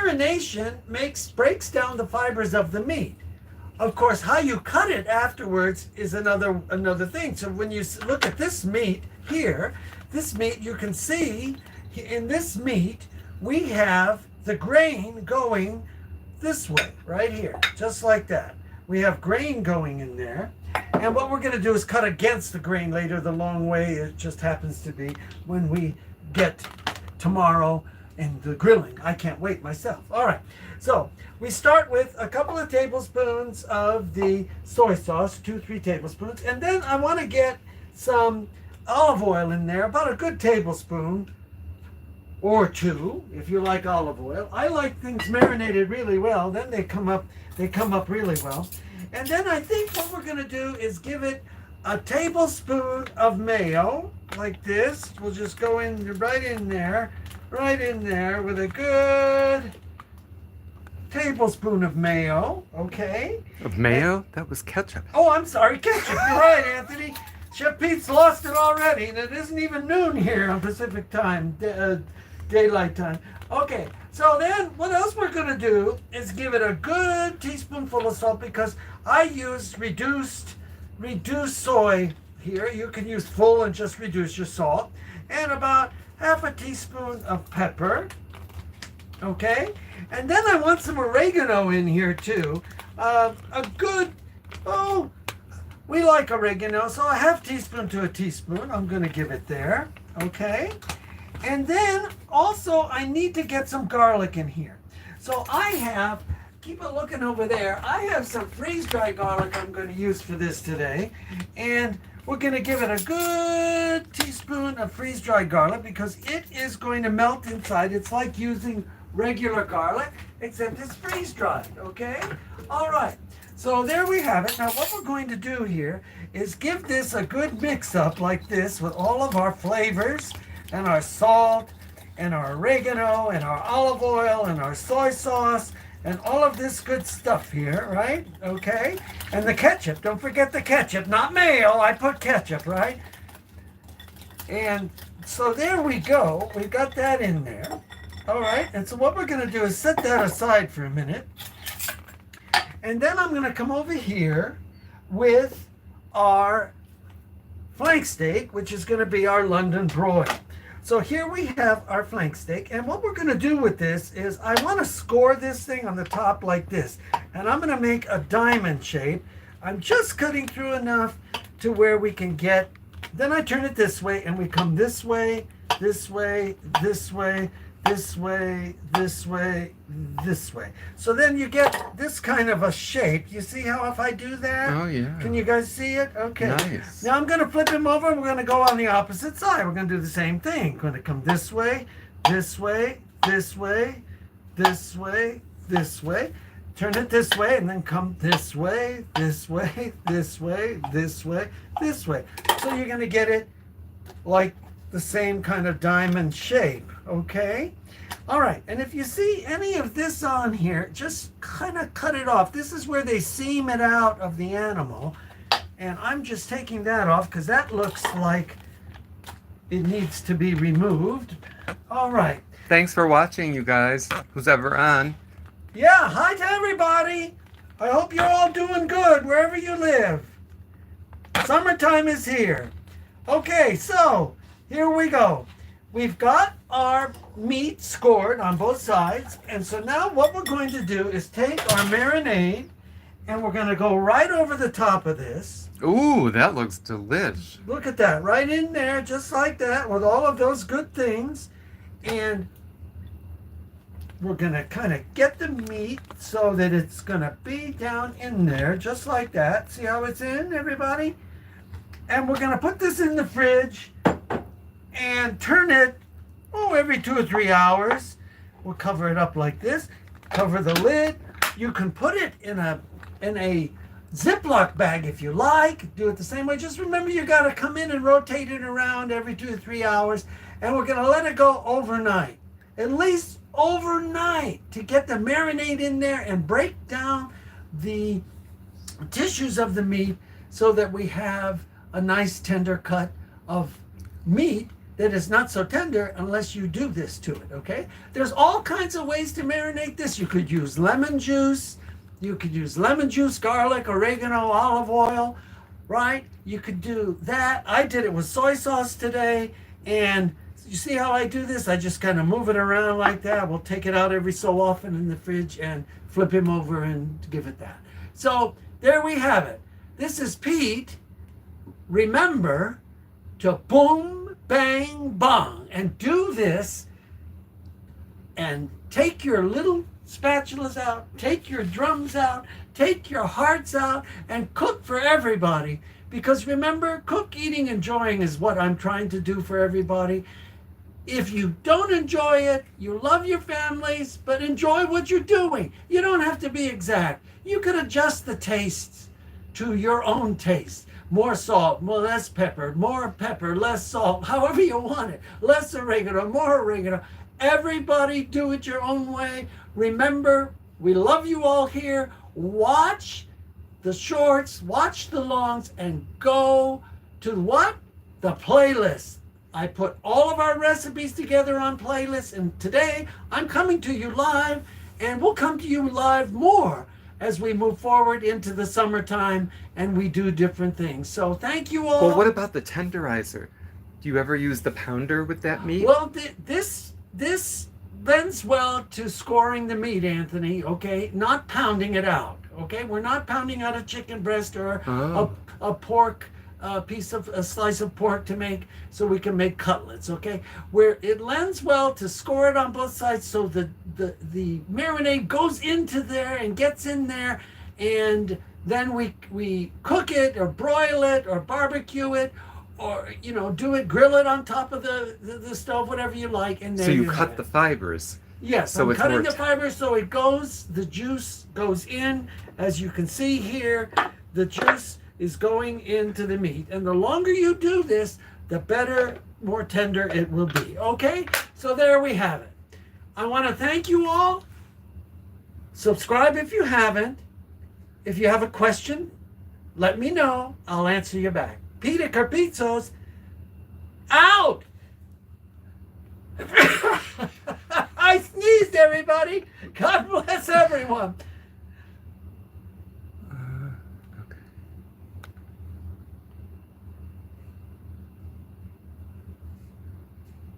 marination breaks down the fibers of the meat. Of course, how you cut it afterwards is another thing. So when you look at this meat here, this meat, you can see in this meat, we have the grain going this way, right here, just like that. We have grain going in there. And what we're going to do is cut against the grain later, the long way. It just happens to be when we get tomorrow in the grilling. I can't wait myself. All right. So we start with a couple of tablespoons of the soy sauce, 2-3 tablespoons. And then I want to get some olive oil in there, about a good tablespoon or two, if you like olive oil. I like things marinated really well. Then they come up really well. And then I think what we're going to do is give it a tablespoon of mayo, like this. We'll just go in right in there with a good tablespoon of mayo, okay? Of mayo? That was ketchup. Oh, I'm sorry, ketchup. You're right, Anthony. Chef Pete's lost it already, and it isn't even noon here on Pacific time, daylight time. Okay, so then what else we're going to do is give it a good teaspoonful of salt, because I use reduced soy here. You can use full and just reduce your salt. And about half a teaspoon of pepper. Okay? And then I want some oregano in here too. A good, we like oregano, so a half teaspoon to a teaspoon. I'm going to give it there. Okay? And then also I need to get some garlic in here. So I have, keep it looking over there, I have some freeze-dried garlic I'm going to use for this today. And we're going to give it a good teaspoon of freeze-dried garlic, because it is going to melt inside. It's like using regular garlic, except it's freeze-dried, okay? All right, so there we have it. Now what we're going to do here is give this a good mix-up like this with all of our flavors and our salt and our oregano and our olive oil and our soy sauce and all of this good stuff here, right? Okay? And the ketchup, don't forget the ketchup, not mayo, I put ketchup, right? And so there we go, we got that in there. All right, and so what we're gonna do is set that aside for a minute. And then I'm gonna come over here with our flank steak, which is gonna be our London broil. So here we have our flank steak, and what we're going to do with this is I want to score this thing on the top like this, and I'm going to make a diamond shape. I'm just cutting through enough to where we can get, then I turn it this way, and we come this way, this way, this way, this way, this way, this way. So then you get this kind of a shape. You see how if I do that? Oh, yeah. Can you guys see it? Okay. Nice. Now I'm going to flip him over, and we're going to go on the opposite side. We're going to do the same thing. Going to come this way, this way, this way, this way, this way. Turn it this way, and then come this way, this way, this way, this way, this way. So you're going to get it like the same kind of diamond shape, okay? All right, and if you see any of this on here, just kind of cut it off. This is where they seam it out of the animal, and I'm just taking that off because that looks like it needs to be removed. All right. Thanks for watching, you guys, who's ever on. Yeah, hi to everybody. I hope you're all doing good wherever you live. Summertime is here. Okay, so here we go. We've got our meat scored on both sides, and so now what we're going to do is take our marinade, and we're going to go right over the top of this. Ooh, that looks delish. Look at that, right in there, just like that, with all of those good things. And we're going to kind of get the meat so that it's going to be down in there, just like that. See how it's in, everybody? And we're going to put this in the fridge and turn it, every 2 or 3 hours. We'll cover it up like this. Cover the lid. You can put it in a Ziploc bag if you like. Do it the same way. Just remember you got to come in and rotate it around every 2 or 3 hours. And we're going to let it go overnight. At least overnight to get the marinade in there and break down the tissues of the meat so that we have a nice tender cut of meat that is not so tender unless you do this to it, okay? There's all kinds of ways to marinate this. You could use lemon juice. You could use lemon juice, garlic, oregano, olive oil, right? You could do that. I did it with soy sauce today. And you see how I do this? I just kind of move it around like that. We'll take it out every so often in the fridge and flip him over and give it that. So there we have it. This is Pete. Remember to boom, bang, bong, and do this, and take your little spatulas out, take your drums out, take your hearts out, and cook for everybody. Because remember, cook, eating, enjoying is what I'm trying to do for everybody. If you don't enjoy it, you love your families, but enjoy what you're doing. You don't have to be exact. You can adjust the tastes to your own taste. More salt, less pepper, less salt, however you want it. Less oregano, more oregano. Everybody do it your own way. Remember, we love you all here. Watch the shorts, watch the longs, and go to what? The playlist. I put all of our recipes together on playlists, and today I'm coming to you live, and we'll come to you live more as we move forward into the summertime and we do different things. So thank you all. Well, what about the tenderizer? Do you ever use the pounder with that meat? Well, this lends well to scoring the meat, Anthony, okay? Not pounding it out, okay? We're not pounding out a chicken breast or a pork a slice of pork to make, so we can make cutlets, okay? Where it lends well to score it on both sides, so the marinade goes into there and gets in there, and then we cook it or broil it or barbecue it, or do it, grill it on top of the stove, whatever you like. And there so you cut the fibers. Yes, so I'm cutting the fibers so it goes, the juice goes in. As you can see here, the juice is going into the meat. And the longer you do this, the better, more tender it will be. Okay? So there we have it. I want to thank you all. Subscribe if you haven't. If you have a question, let me know. I'll answer you back. Peter Carpizos, out! I sneezed, everybody. God bless everyone.